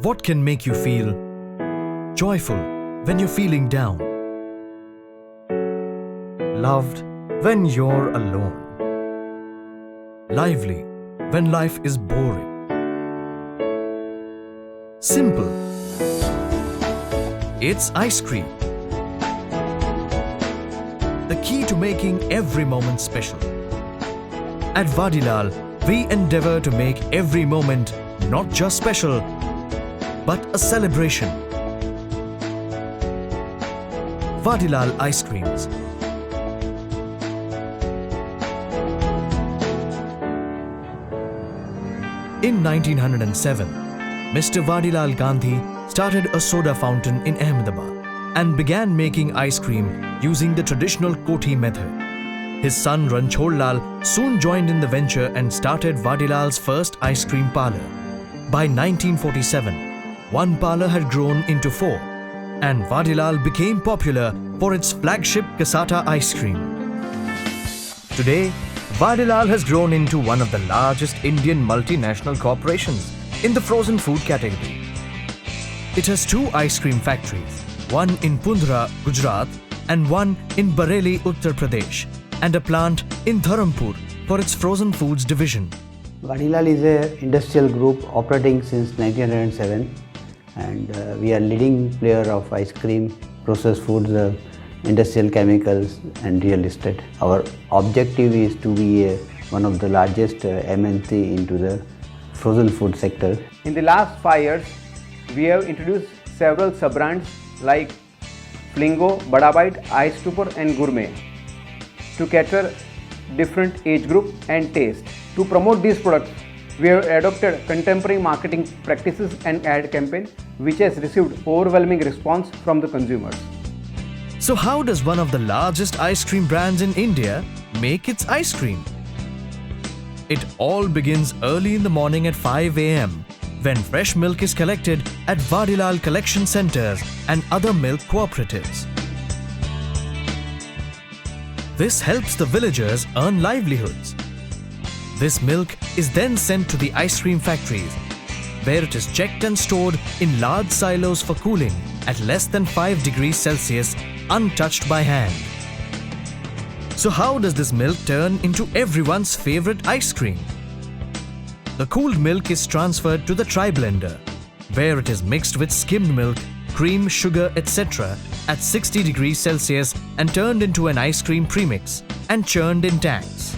What can make you feel joyful when you're feeling down? Loved when you're alone? Lively when life is boring? Simple. It's ice cream. The key to making every moment special. At Vadilal, we endeavor to make every moment not just special, but a celebration. Vadilal Ice Creams. In 1907, Mr. Vadilal Gandhi started a soda fountain in Ahmedabad and began making ice cream using the traditional Koti method. His son Ranchhodlal soon joined in the venture and started Vadilal's first ice cream parlour. By 1947, one parlour had grown into 4, and Vadilal became popular for its flagship cassata ice cream. Today, Vadilal has grown into one of the largest Indian multinational corporations in the frozen food category. It has 2 ice cream factories, one in Pundra, Gujarat, and one in Bareilly, Uttar Pradesh, and a plant in Dharampur for its frozen foods division. Vadilal is an industrial group operating since 1907, and we are leading player of ice cream, processed foods, industrial chemicals and real estate. Our objective is to be one of the largest MNC into the frozen food sector. In the last 5 years, we have introduced several sub-brands like Flingo, Bada Bite, Ice Trooper and Gourmet to cater different age group and taste. To promote these products, we have adopted contemporary marketing practices and ad campaign which has received overwhelming response from the consumers. So how does one of the largest ice cream brands in India make its ice cream? It all begins early in the morning at 5 a.m. when fresh milk is collected at Vadilal collection centers and other milk cooperatives. This helps the villagers earn livelihoods. This milk is then sent to the ice cream factories, where it is checked and stored in large silos for cooling at less than 5 degrees Celsius, untouched by hand. So how does this milk turn into everyone's favorite ice cream? The cooled milk is transferred to the tri-blender, where it is mixed with skimmed milk, cream, sugar, etc. at 60 degrees Celsius and turned into an ice cream premix and churned in tanks.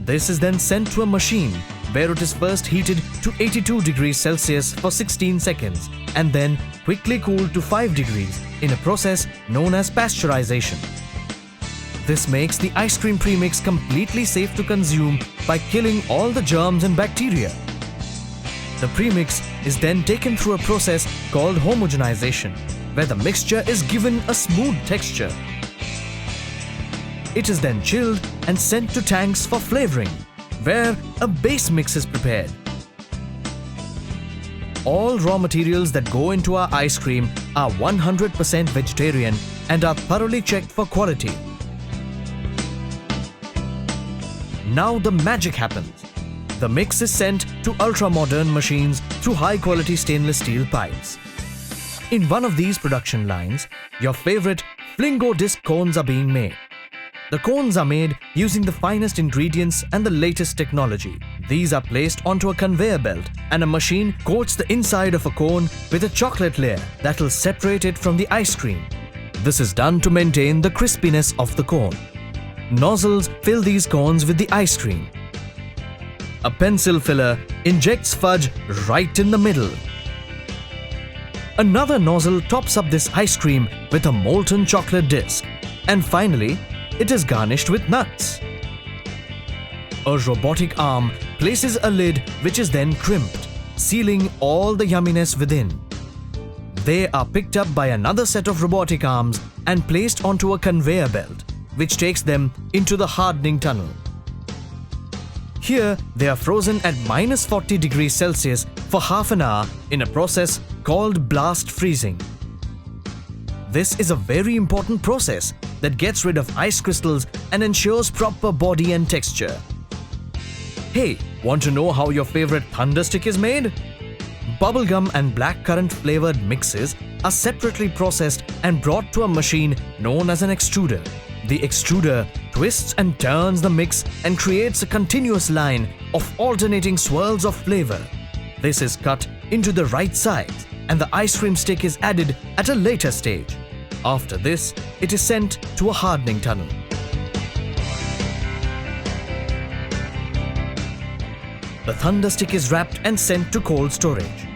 This is then sent to a machine where it is first heated to 82 degrees Celsius for 16 seconds and then quickly cooled to 5 degrees in a process known as pasteurization. This makes the ice cream premix completely safe to consume by killing all the germs and bacteria. The premix is then taken through a process called homogenization, where the mixture is given a smooth texture. It is then chilled and sent to tanks for flavoring, where a base mix is prepared. All raw materials that go into our ice cream are 100% vegetarian and are thoroughly checked for quality. Now the magic happens. The mix is sent to ultra-modern machines through high-quality stainless steel pipes. In one of these production lines, your favorite Flingo disc cones are being made. The cones are made using the finest ingredients and the latest technology. These are placed onto a conveyor belt and a machine coats the inside of a cone with a chocolate layer that will separate it from the ice cream. This is done to maintain the crispiness of the cone. Nozzles fill these cones with the ice cream. A pencil filler injects fudge right in the middle. Another nozzle tops up this ice cream with a molten chocolate disc. And finally, it is garnished with nuts. A robotic arm places a lid which is then crimped, sealing all the yumminess within. They are picked up by another set of robotic arms and placed onto a conveyor belt, which takes them into the hardening tunnel. Here, they are frozen at -40 degrees Celsius for half an hour in a process called blast freezing. This is a very important process that gets rid of ice crystals and ensures proper body and texture. Hey, want to know how your favorite thunder stick is made? bubblegum and blackcurrant flavored mixes are separately processed and brought to a machine known as an extruder. The extruder twists and turns the mix and creates a continuous line of alternating swirls of flavor. This is cut into the right size and the ice cream stick is added at a later stage. After this, it is sent to a hardening tunnel. The thunder stick is wrapped and sent to cold storage.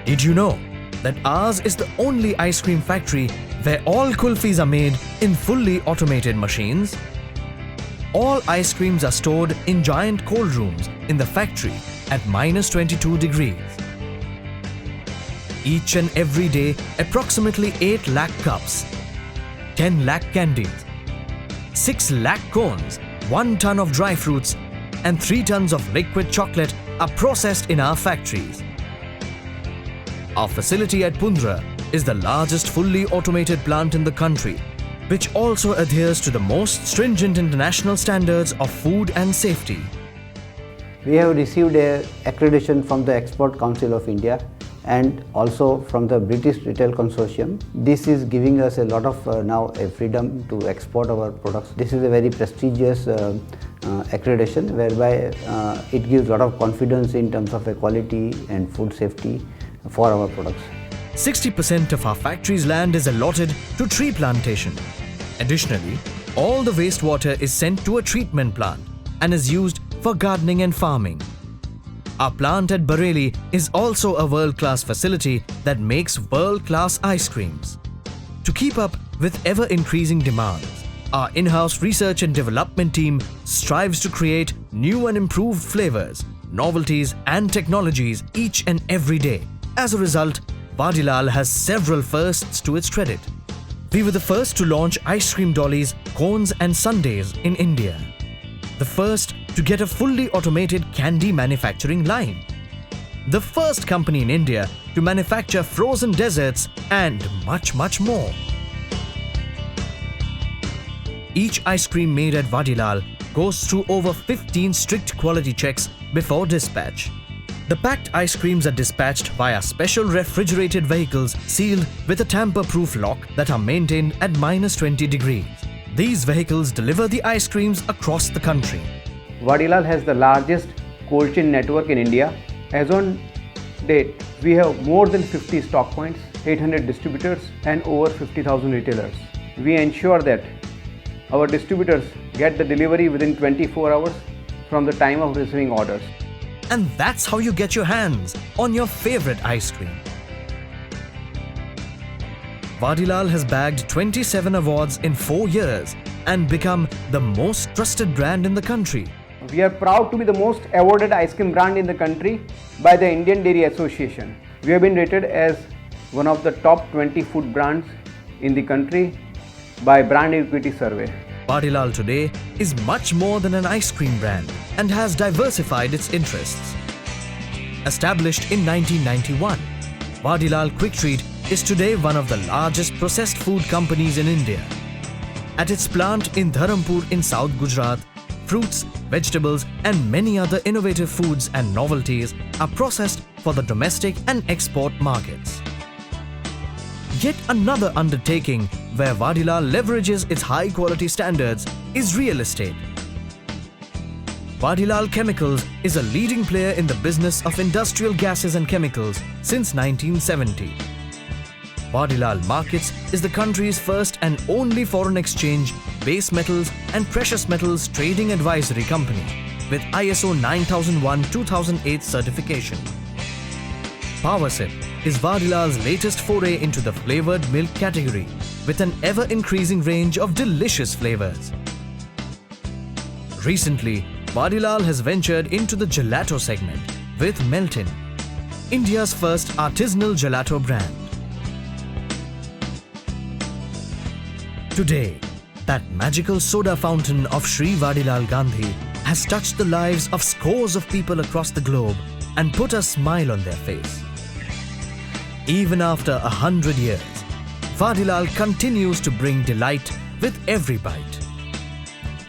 Did you know that ours is the only ice cream factory where all kulfis are made in fully automated machines? All ice creams are stored in giant cold rooms in the factory at -22 degrees. Each and every day, approximately 8 lakh cups, 10 lakh candies, 6 lakh cones, 1 ton of dry fruits, and 3 tons of liquid chocolate are processed in our factories. Our facility at Pundra is the largest fully automated plant in the country, which also adheres to the most stringent international standards of food and safety. We have received a accreditation from the Export Council of India and also from the British Retail Consortium. This is giving us a lot of now a freedom to export our products. This is a very prestigious accreditation whereby it gives a lot of confidence in terms of the quality and food safety for our products. 60% of our factory's land is allotted to tree plantation. Additionally, all the wastewater is sent to a treatment plant and is used for gardening and farming. Our plant at Bareilly is also a world-class facility that makes world-class ice creams. To keep up with ever-increasing demands, our in-house research and development team strives to create new and improved flavors, novelties and technologies each and every day. As a result, Vadilal has several firsts to its credit. We were the first to launch ice cream dollies, cones and sundaes in India. The first to get a fully automated candy manufacturing line. The first company in India to manufacture frozen desserts and much more. Each ice cream made at Vadilal goes through over 15 strict quality checks before dispatch. The packed ice creams are dispatched via special refrigerated vehicles sealed with a tamper-proof lock that are maintained at -20 degrees. These vehicles deliver the ice creams across the country. Vadilal has the largest cold chain network in India. As on date, we have more than 50 stock points, 800 distributors and over 50,000 retailers. We ensure that our distributors get the delivery within 24 hours from the time of receiving orders. And that's how you get your hands on your favorite ice cream. Vadilal has bagged 27 awards in 4 years and become the most trusted brand in the country. We are proud to be the most awarded ice cream brand in the country by the Indian Dairy Association. We have been rated as one of the top 20 food brands in the country by Brand Equity Survey. Vadilal today is much more than an ice cream brand and has diversified its interests. Established in 1991, Vadilal Quick Treat is today one of the largest processed food companies in India. At its plant in Dharampur in South Gujarat, fruits, vegetables and many other innovative foods and novelties are processed for the domestic and export markets. Yet another undertaking where Vadilal leverages its high-quality standards is real estate. Vadilal Chemicals is a leading player in the business of industrial gases and chemicals since 1970. Vadilal Markets is the country's first and only foreign exchange, base metals and precious metals trading advisory company with ISO 9001-2008 certification. PowerSip is Vadilal's latest foray into the flavored milk category with an ever-increasing range of delicious flavors. Recently, Vadilal has ventured into the gelato segment with Meltin, India's first artisanal gelato brand. Today, that magical soda fountain of Shri Vadilal Gandhi has touched the lives of scores of people across the globe and put a smile on their face. Even after 100 years, Vadilal continues to bring delight with every bite.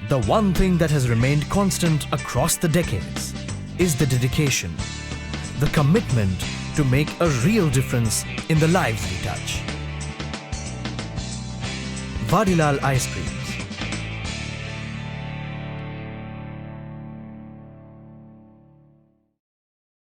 The one thing that has remained constant across the decades is the dedication, the commitment to make a real difference in the lives we touch. Vadilal Ice Cream.